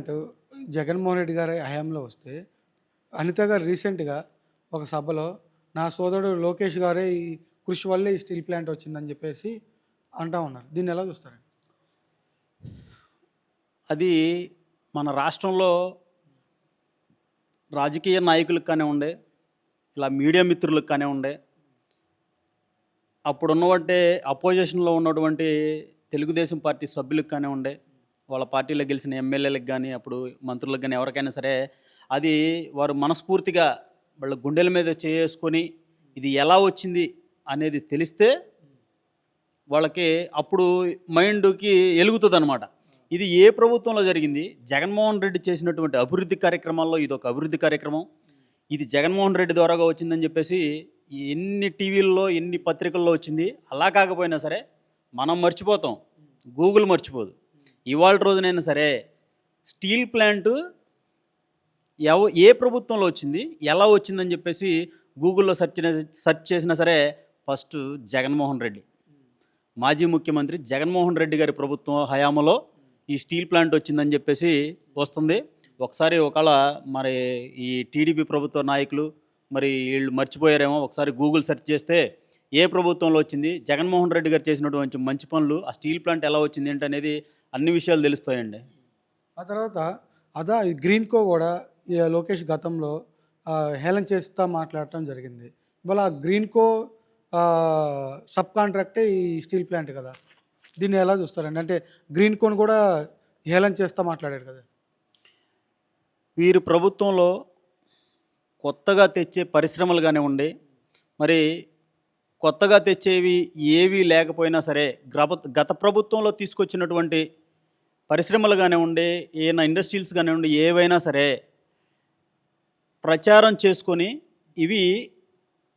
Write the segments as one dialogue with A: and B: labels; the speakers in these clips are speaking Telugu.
A: ప్లాంట్ జగన్మోహన్ రెడ్డి గారి హయాంలో వస్తే, అనిత గారు రీసెంట్‌గా ఒక సభలో నా సోదరుడు లోకేష్ గారే ఈ కృషి వల్లే ఈ స్టీల్ ప్లాంట్ వచ్చిందని చెప్పేసి అంటా ఉన్నారు. దీన్ని ఎలా చూస్తారండి?
B: అది మన రాష్ట్రంలో రాజకీయ నాయకులకు కానివ్వండి, ఇలా మీడియా మిత్రులకు కానివ్వండి, అప్పుడున్నవంటే అపోజిషన్లో ఉన్నటువంటి తెలుగుదేశం పార్టీ సభ్యులకు కానివ్వండి, వాళ్ళ పార్టీలో గెలిచిన ఎమ్మెల్యేలకు కానీ, అప్పుడు మంత్రులకు కానీ ఎవరికైనా సరే, అది వారు మనస్ఫూర్తిగా వాళ్ళ గుండెల మీద చేసుకొని ఇది ఎలా వచ్చింది అనేది తెలిస్తే వాళ్ళకి అప్పుడు మైండ్కి ఎలుగుతుంది అనమాట. ఇది ఏ ప్రభుత్వంలో జరిగింది? జగన్మోహన్ రెడ్డి చేసినటువంటి అభివృద్ధి కార్యక్రమాల్లో ఇది ఒక అభివృద్ధి కార్యక్రమం. ఇది జగన్మోహన్ రెడ్డి ద్వారాగా వచ్చిందని చెప్పేసి ఎన్ని టీవీల్లో ఎన్ని పత్రికల్లో వచ్చింది. అలా కాకపోయినా సరే మనం మర్చిపోతాం, గూగుల్ మర్చిపోదు. ఇవాళ రోజునైనా సరే స్టీల్ ప్లాంటు ఏ ప్రభుత్వంలో వచ్చింది, ఎలా వచ్చిందని చెప్పేసి గూగుల్లో సెర్చ్ చేసినా సరే ఫస్ట్ జగన్మోహన్ రెడ్డి, మాజీ ముఖ్యమంత్రి జగన్మోహన్ రెడ్డి గారి ప్రభుత్వం హయాంలో ఈ స్టీల్ ప్లాంట్ వచ్చిందని చెప్పేసి వస్తుంది. ఒకసారి ఒకవేళ మరి ఈ టీడీపీ ప్రభుత్వ నాయకులు మరి వీళ్ళు మర్చిపోయారేమో, ఒకసారి గూగుల్ సెర్చ్ చేస్తే ఏ ప్రభుత్వంలో వచ్చింది, జగన్మోహన్ రెడ్డి గారు చేసినటువంటి మంచి పనులు, ఆ స్టీల్ ప్లాంట్ ఎలా వచ్చింది ఏంటనేది అన్ని విషయాలు తెలుస్తాయండి.
A: ఆ తర్వాత ఈ గ్రీన్‌కో కూడా ఈ లోకేష్ గతంలో హేళన చేస్తా మాట్లాడటం జరిగింది. ఇవాళ గ్రీన్‌కో సబ్ కాంట్రాక్టే ఈ స్టీల్ ప్లాంట్ కదా! దీన్ని ఎలా చూస్తారండి? అంటే గ్రీన్‌కోని కూడా హేళన చేస్తా మాట్లాడాడు కదా!
B: వీరు ప్రభుత్వంలో కొత్తగా తెచ్చే పరిశ్రమలు కానివ్వండి, మరి కొత్తగా తెచ్చేవి ఏవి లేకపోయినా సరే గత ప్రభుత్వంలో తీసుకొచ్చినటువంటి పరిశ్రమలు కానివ్వండి, ఏమైనా ఇండస్ట్రీస్ కానివ్వండి, ఏవైనా సరే ప్రచారం చేసుకొని ఇవి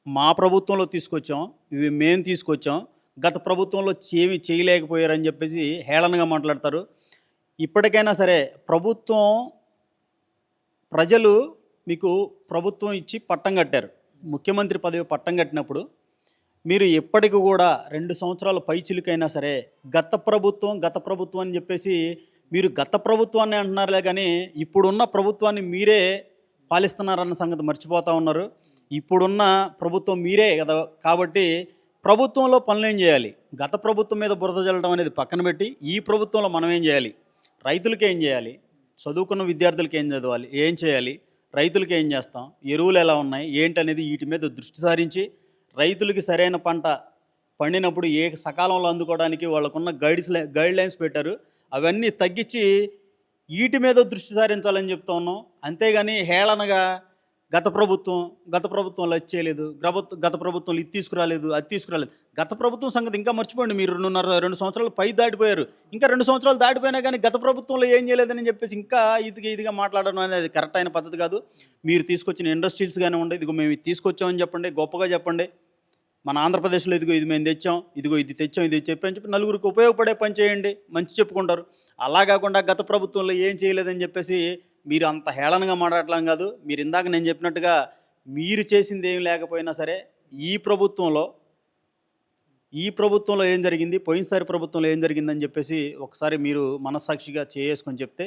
B: మా ప్రభుత్వంలో తీసుకొచ్చాం, ఇవి మేము తీసుకొచ్చాం, గత ప్రభుత్వంలో ఏమి చేయలేకపోయారని చెప్పేసి హేళనగా మాట్లాడతారు. ఇప్పటికైనా సరే ప్రజలు మీకు ప్రభుత్వం ఇచ్చి పట్టం కట్టారు, ముఖ్యమంత్రి పదవి పట్టం కట్టినప్పుడు మీరు ఎప్పటికి కూడా 2 సంవత్సరాల పైచిలుకైనా సరే గత ప్రభుత్వం అని చెప్పేసి మీరు గత ప్రభుత్వాన్ని అంటున్నారులే కానీ ఇప్పుడున్న ప్రభుత్వాన్ని మీరే పాలిస్తున్నారన్న సంగతి మర్చిపోతూ ఉన్నారు. ఇప్పుడున్న ప్రభుత్వం మీరే కదా, కాబట్టి ప్రభుత్వంలో పనులు ఏం చేయాలి? గత ప్రభుత్వం మీద బురద జల్లడం అనేది పక్కన పెట్టి ఈ ప్రభుత్వంలో మనం ఏం చేయాలి? రైతులకి ఏం చేయాలి? చదువుకున్న విద్యార్థులకి ఏం చేయాలి? రైతులకి ఏం చేస్తాం? ఎరువులు ఎలా ఉన్నాయి ఏంటనేది వీటి మీద దృష్టి సారించి రైతులకి సరైన పంట పండినప్పుడు ఏ సకాలంలో అందుకోవడానికి వాళ్ళకున్న గైడ్ లైన్స్ పెట్టారు. అవన్నీ తగ్గించి వీటి మీద దృష్టి సారించాలని చెప్తా ఉన్నాం. అంతేగాని హేళనగా గత ప్రభుత్వంలో అది చేయలేదు, గత ప్రభుత్వంలో ఇది తీసుకురాలేదు, అది తీసుకురాలేదు. గత ప్రభుత్వం సంగతి ఇంకా మర్చిపోండి. మీరు 2 సంవత్సరాలు పై దాటిపోయారు. ఇంకా 2 సంవత్సరాలు దాటిపోయినా కానీ గత ప్రభుత్వంలో ఏం చేయలేదని చెప్పేసి ఇంకా ఇదిగా మాట్లాడడం అనేది కరెక్ట్ అయిన పద్ధతి కాదు. మీరు తీసుకొచ్చిన ఇండస్ట్రీస్ కానివ్వండి, ఇదిగో మేము ఇది తీసుకొచ్చామని చెప్పండి, గొప్పగా చెప్పండి. మన ఆంధ్రప్రదేశ్లో ఇదిగో ఇది మేము తెచ్చాం, ఇది తెచ్చాం, ఇది చెప్పని చెప్పి నలుగురికి ఉపయోగపడే పని చేయండి, మంచి చెప్పుకుంటారు. అలా కాకుండా గత ప్రభుత్వంలో ఏం చేయలేదని చెప్పేసి మీరు అంత హేళనగా మాట్లాడటం కాదు. మీరు ఇందాక నేను చెప్పినట్టుగా మీరు చేసింది ఏం లేకపోయినా సరే ఈ ప్రభుత్వంలో ఏం జరిగింది, పోయినసారి ప్రభుత్వంలో ఏం జరిగిందని చెప్పేసి ఒకసారి మీరు మనస్సాక్షిగా చేసుకొని చెప్తే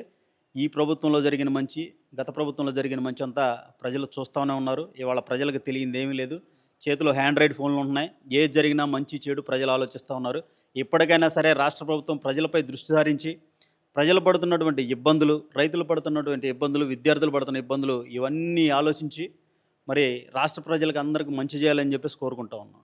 B: ఈ ప్రభుత్వంలో జరిగిన మంచి, గత ప్రభుత్వంలో జరిగిన మంచి అంతా ప్రజలు చూస్తూనే ఉన్నారు. ఇవాళ ప్రజలకు తెలియంది ఏమీ లేదు. చేతిలో హ్యాండ్రైడ్ ఫోన్లు ఉంటున్నాయి. ఏది జరిగినా మంచి చెడు ప్రజలు ఆలోచిస్తూ ఉన్నారు. ఇప్పటికైనా సరే రాష్ట్ర ప్రభుత్వం ప్రజలపై దృష్టి సారించి ప్రజలు పడుతున్నటువంటి ఇబ్బందులు, రైతులు పడుతున్నటువంటి ఇబ్బందులు, విద్యార్థులు పడుతున్న ఇబ్బందులు ఇవన్నీ ఆలోచించి మరి రాష్ట్ర ప్రజలకు అందరికీ మంచి చేయాలని చెప్పేసి కోరుకుంటా ఉన్నాం.